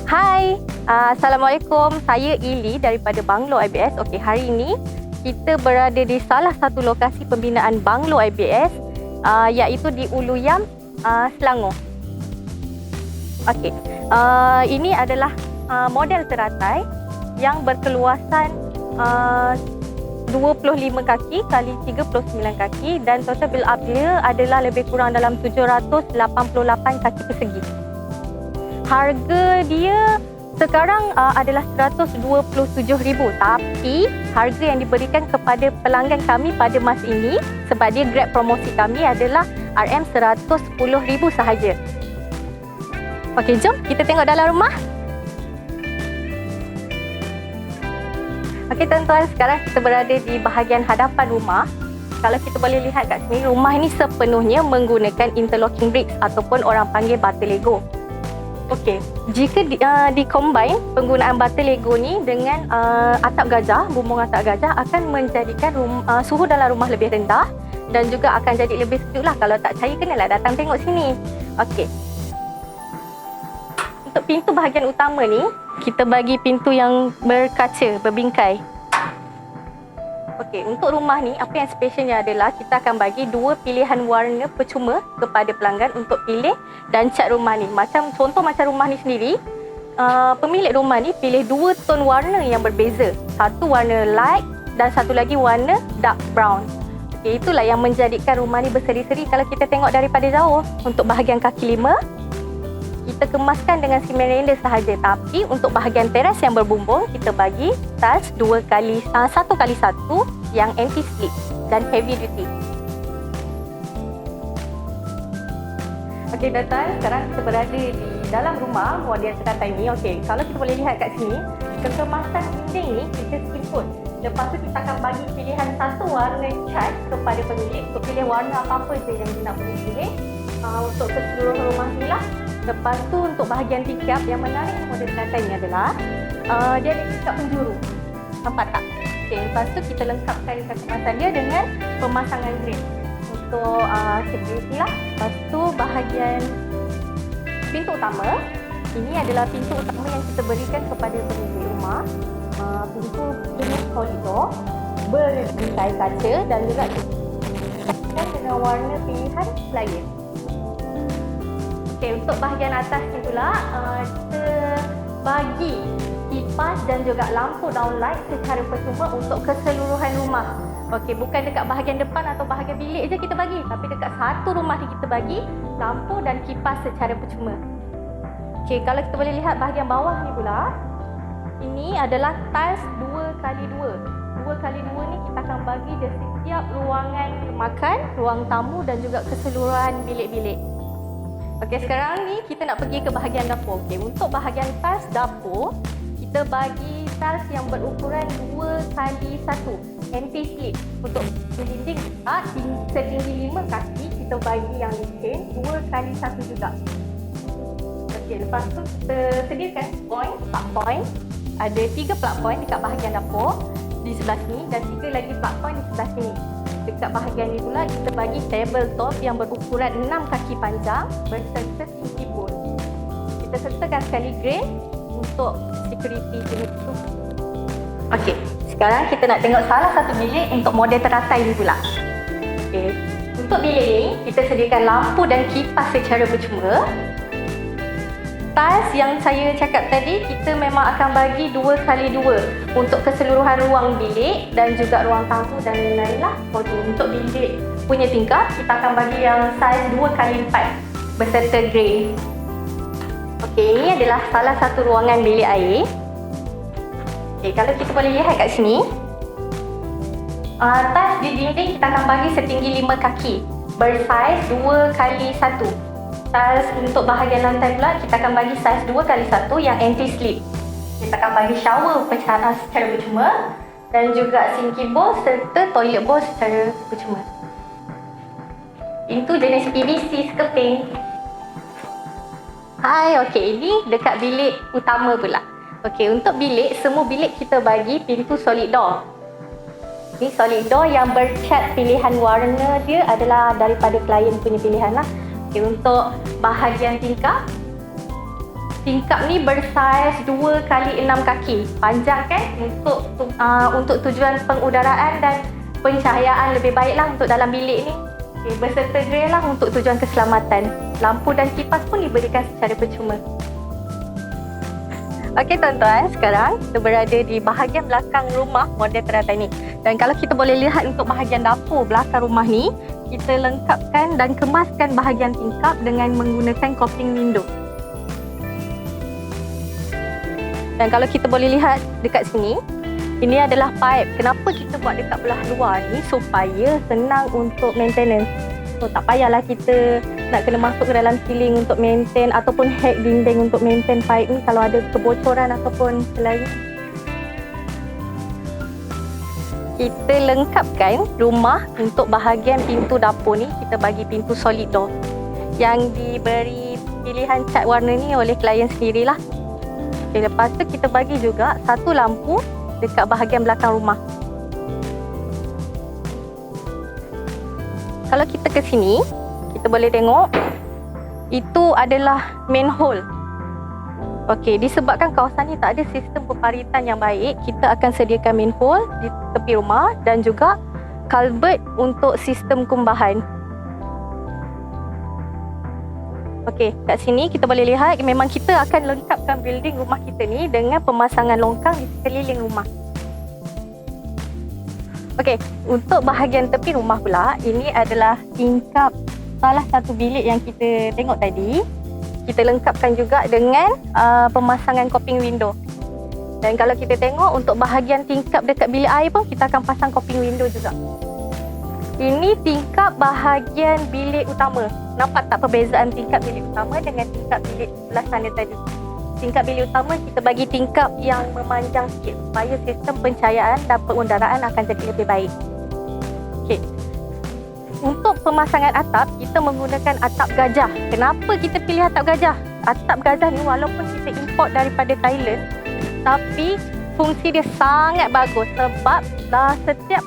Hai, Assalamualaikum. Saya Ili daripada Banglo IBS. Okey, hari ini kita berada di salah satu lokasi pembinaan Banglo IBS iaitu di Ulu Yam, Selangor. Okey, ini adalah model teratai yang berkeluasan 25 kaki kali 39 kaki dan total build up dia adalah lebih kurang dalam 788 kaki persegi. Harga dia sekarang adalah RM127,000, tapi harga yang diberikan kepada pelanggan kami pada masa ini sebab dia grab promosi kami adalah RM110,000 sahaja. Okey, jom kita tengok dalam rumah. Okey tuan-tuan, sekarang kita berada di bahagian hadapan rumah. Kalau kita boleh lihat kat sini, rumah ini sepenuhnya menggunakan interlocking bricks ataupun orang panggil bata Lego. Okey, jika di-combine penggunaan bata Lego ni dengan atap gajah, bumbung atap gajah akan menjadikan suhu dalam rumah lebih rendah dan juga akan jadi lebih sejuk lah. Kalau tak percaya, kenalah datang tengok sini. Okey. Untuk pintu bahagian utama ni, kita bagi pintu yang berkaca, berbingkai. Okey, untuk rumah ni, apa yang specialnya adalah kita akan bagi dua pilihan warna percuma kepada pelanggan untuk pilih dan cat rumah ni. Macam rumah ni sendiri, pemilik rumah ni pilih dua tone warna yang berbeza. Satu warna light dan satu lagi warna dark brown. Okey, itulah yang menjadikan rumah ni berseri-seri kalau kita tengok daripada jauh. Untuk bahagian kaki lima, kita kemaskan dengan simen render sahaja, tapi untuk bahagian teras yang berbumbung kita bagi tiles 1x1 yang anti slip dan heavy duty. Okey tuan-tuan, sekarang kita berada di dalam rumah model teratai ni. Okey, kalau kita boleh lihat kat sini, kekemasan dinding ni kita simpul. Lepas tu kita akan bagi pilihan satu warna cat kepada pemilik untuk pilih warna apa-apa je yang dia nak pilih untuk keseluruhan rumah ni lah. Lepas tu untuk bahagian tingkap, yang menarik model teratai ni adalah dia ada tingkap penjuru. Nampak tak? Okay, lepas tu kita lengkapkan kemasan dia dengan pemasangan grill untuk security lah. Lepas tu bahagian pintu utama, ini adalah pintu utama yang kita berikan kepada pemilik rumah. Pintu jenis koridor berbingkai kaca dan juga dengan warna pilihan lain. Okey, untuk bahagian atas ni pula kita bagi kipas dan juga lampu downlight secara percuma untuk keseluruhan rumah. Okey, bukan dekat bahagian depan atau bahagian bilik je kita bagi, tapi dekat satu rumah ni kita bagi lampu dan kipas secara percuma. Okey, kalau kita boleh lihat bahagian bawah ni pula, ini adalah tiles 2x2. 2x2 ni kita akan bagi di setiap ruangan makan, ruang tamu dan juga keseluruhan bilik-bilik. Okey, sekarang ni kita nak pergi ke bahagian dapur. Okey, untuk bahagian tiles dapur, kita bagi tiles yang berukuran 2x1 anti-slip. Untuk dinding setinggi 5 kaki, kita bagi yang licin 2x1 juga. Okey, lepas tu kita sediakan plug point. Ada 3 plug point dekat bahagian dapur di sebelah sini dan 3 lagi plug point di sebelah sini. Dekat bahagian ni pula kita bagi tabletop yang berukuran 6 kaki panjang berserta tinggi pun. Kita sertakan sekali grill untuk security jenis tu. Okey, sekarang kita nak tengok salah satu bilik untuk model teratai ni pula. Okey, untuk bilik ni kita sediakan lampu dan kipas secara percuma. Tiles yang saya cakap tadi, kita memang akan bagi 2x2 untuk keseluruhan ruang bilik dan juga ruang tamu dan lain-lain lah. Untuk bilik punya tingkap, kita akan bagi yang saiz 2x4 beserta grey. Okey, ini adalah salah satu ruangan bilik air. Okey, kalau kita boleh lihat kat sini, tiles di dinding kita akan bagi setinggi 5 kaki bersaiz 2x1. Tiles untuk bahagian lantai pula kita akan bagi saiz 2x1 yang anti-slip. Kita akan bagi shower secara percuma dan juga sinki bowl serta toilet bowl secara percuma. Pintu jenis PVC sekeping. Hai, okey, ini dekat bilik utama pula. Okey, untuk bilik, semua bilik kita bagi pintu solid door. Ini solid door yang bercat pilihan warna dia adalah daripada klien punya pilihan lah. Okay, untuk bahagian tingkap tingkap ni bersaiz 2 kali 6 kaki. Panjang kan, untuk tujuan pengudaraan dan pencahayaan lebih baiklah untuk dalam bilik ni. Okay, berserta grill lah untuk tujuan keselamatan. Lampu dan kipas pun diberikan secara percuma. Okey tuan-tuan, sekarang kita berada di bahagian belakang rumah model teratai ni. Dan kalau kita boleh lihat untuk bahagian dapur belakang rumah ni, kita lengkapkan dan kemaskan bahagian tingkap dengan menggunakan coping window. Dan kalau kita boleh lihat dekat sini, ini adalah pipe. Kenapa kita buat dekat belah luar ni? Supaya senang untuk maintenance. So tak payahlah kita nak kena masuk ke dalam ceiling untuk maintain ataupun hack dinding untuk maintain pipe ni kalau ada kebocoran ataupun selain. Kita lengkapkan rumah untuk bahagian pintu dapur ni, kita bagi pintu solid door yang diberi pilihan cat warna ni oleh klien sendirilah. Okay, lepas tu kita bagi juga satu lampu dekat bahagian belakang rumah. Kalau kita ke sini, kita boleh tengok itu adalah manhole. Okey, disebabkan kawasan ni tak ada sistem peparitan yang baik, kita akan sediakan manhole di tepi rumah dan juga culvert untuk sistem kumbahan. Okey, kat sini kita boleh lihat memang kita akan lengkapkan building rumah kita ni dengan pemasangan longkang di sekeliling rumah. Okey, untuk bahagian tepi rumah pula, ini adalah tingkap salah satu bilik yang kita tengok tadi. Kita lengkapkan juga dengan pemasangan coping window. Dan kalau kita tengok untuk bahagian tingkap dekat bilik air pun, kita akan pasang coping window juga. Ini tingkap bahagian bilik utama. Nampak tak perbezaan tingkap bilik utama dengan tingkap bilik sebelah sana tadi? Tingkap bilik utama kita bagi tingkap yang memanjang sikit supaya sistem pencahayaan dan pengudaraan akan jadi lebih baik. Okey. Untuk pemasangan atap, kita menggunakan atap gajah. Kenapa kita pilih atap gajah? Atap gajah ni walaupun kita import daripada Thailand, tapi fungsi dia sangat bagus sebab setiap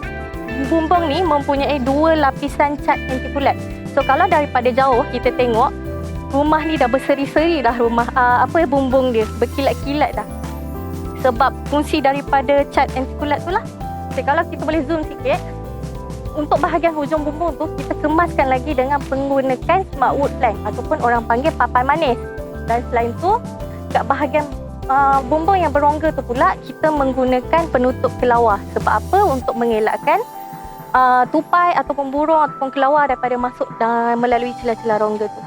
bumbung ni mempunyai 2 lapisan cat anti-kulat. So kalau daripada jauh kita tengok, rumah ni dah berseri-seri dah rumah bumbung dia, berkilat-kilat dah. Sebab fungsi daripada cat anti-kulat tu lah. So, kalau kita boleh zoom sikit, untuk bahagian hujung bumbung tu kita kemaskan lagi dengan menggunakan smart wood plank ataupun orang panggil papan manis. Dan selain tu, kat bahagian bumbung yang berongga tu pula kita menggunakan penutup kelawar. Sebab apa? Untuk mengelakkan tupai ataupun burung ataupun kelawar daripada masuk melalui celah-celah rongga tu.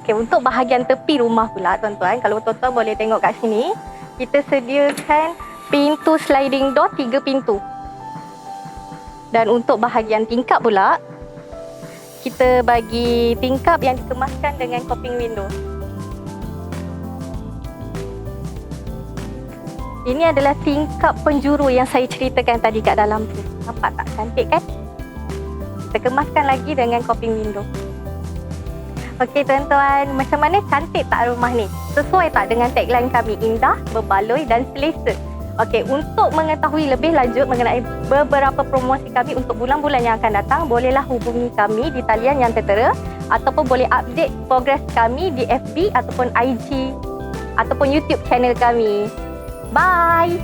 Okay, untuk bahagian tepi rumah pula tuan-tuan, kalau tuan-tuan boleh tengok kat sini, kita sediakan pintu sliding door 3 pintu. Dan untuk bahagian tingkap pula, kita bagi tingkap yang dikemaskan dengan coping window. Ini adalah tingkap penjuru yang saya ceritakan tadi kat dalam tu. Nampak tak cantik kan? Kita kemaskan lagi dengan coping window. Okey tuan-tuan, macam mana cantik tak rumah ni? Sesuai tak dengan tagline kami, indah, berbaloi dan selesa? Okey, untuk mengetahui lebih lanjut mengenai beberapa promosi kami untuk bulan-bulan yang akan datang, bolehlah hubungi kami di talian yang tertera ataupun boleh update progres kami di FB ataupun IG ataupun YouTube channel kami. Bye!